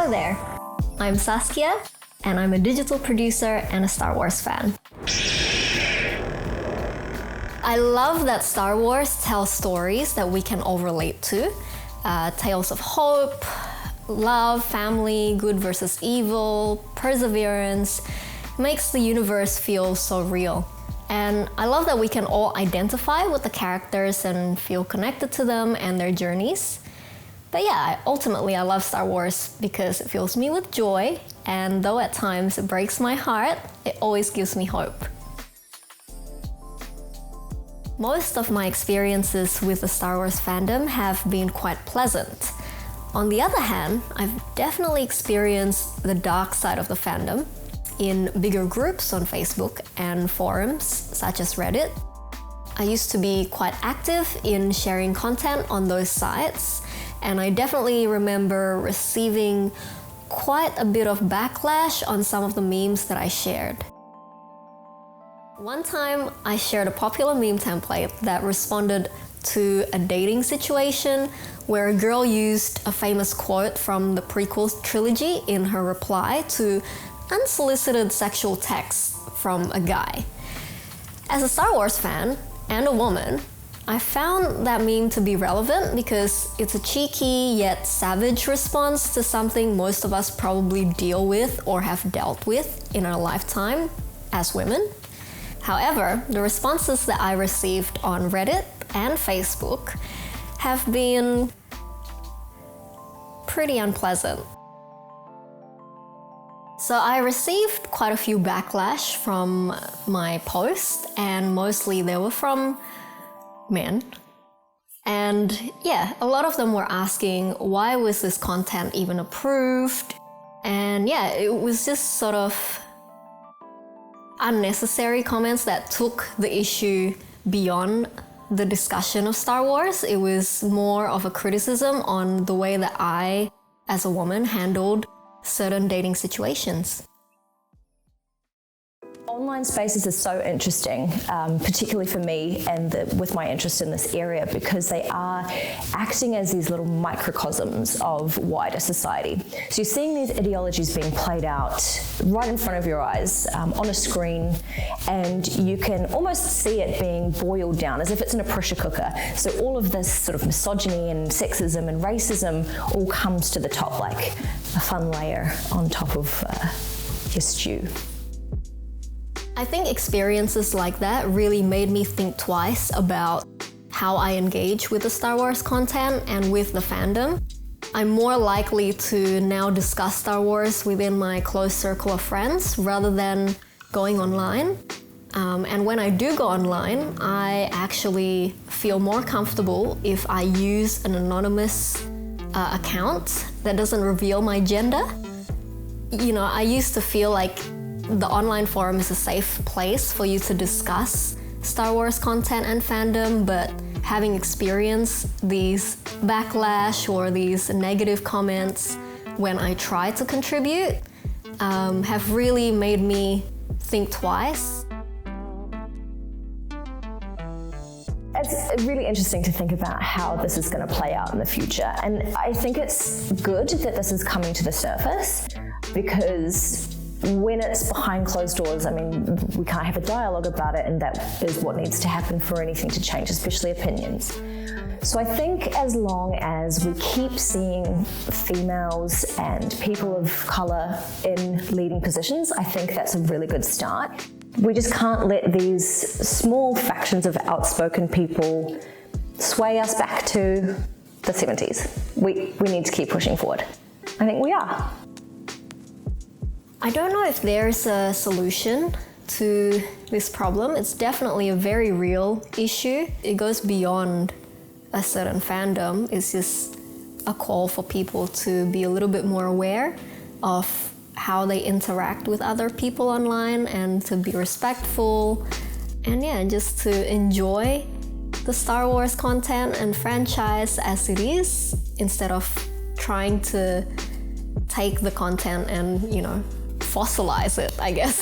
Hello there, I'm Saskia, and I'm a digital producer and a Star Wars fan. I love that Star Wars tells stories that we can all relate to. Tales of hope, love, family, good versus evil, perseverance. Makes the universe feel so real. And I love that we can all identify with the characters and feel connected to them and their journeys. But yeah, ultimately I love Star Wars because it fills me with joy, and though at times it breaks my heart, it always gives me hope. Most of my experiences with the Star Wars fandom have been quite pleasant. On the other hand, I've definitely experienced the dark side of the fandom in bigger groups on Facebook and forums such as Reddit. I used to be quite active in sharing content on those sites, and I definitely remember receiving quite a bit of backlash on some of the memes that I shared. One time, I shared a popular meme template that responded to a dating situation where a girl used a famous quote from the prequel trilogy in her reply to unsolicited sexual texts from a guy. As a Star Wars fan and a woman, I found that meme to be relevant because it's a cheeky yet savage response to something most of us probably deal with or have dealt with in our lifetime as women. However, the responses that I received on Reddit and Facebook have been pretty unpleasant. So I received quite a few backlash from my post, and mostly they were from men. And yeah, a lot of them were asking why was this content even approved? And yeah, it was just sort of unnecessary comments that took the issue beyond the discussion of Star Wars. It was more of a criticism on the way that I, as a woman, handled certain dating situations. Online spaces are so interesting, particularly for me and with my interest in this area, because they are acting as these little microcosms of wider society. So you're seeing these ideologies being played out right in front of your eyes on a screen, and you can almost see it being boiled down as if it's in a pressure cooker. So all of this sort of misogyny and sexism and racism all comes to the top like a fun layer on top of your stew. I think experiences like that really made me think twice about how I engage with the Star Wars content and with the fandom. I'm more likely to now discuss Star Wars within my close circle of friends rather than going online. And when I do go online, I actually feel more comfortable if I use an anonymous account that doesn't reveal my gender. You know, I used to feel like the online forum is a safe place for you to discuss Star Wars content and fandom, but having experienced these backlash or these negative comments when I try to contribute have really made me think twice. It's really interesting to think about how this is going to play out in the future, and I think it's good that this is coming to the surface, because when it's behind closed doors, I mean, we can't have a dialogue about it, and that is what needs to happen for anything to change, especially opinions. So I think as long as we keep seeing females and people of colour in leading positions, I think that's a really good start. We just can't let these small factions of outspoken people sway us back to the 70s. We need to keep pushing forward. I think we are. I don't know if there's a solution to this problem. It's definitely a very real issue. It goes beyond a certain fandom. It's just a call for people to be a little bit more aware of how they interact with other people online and to be respectful. And yeah, just to enjoy the Star Wars content and franchise as it is, instead of trying to take the content and, fossilize it, I guess.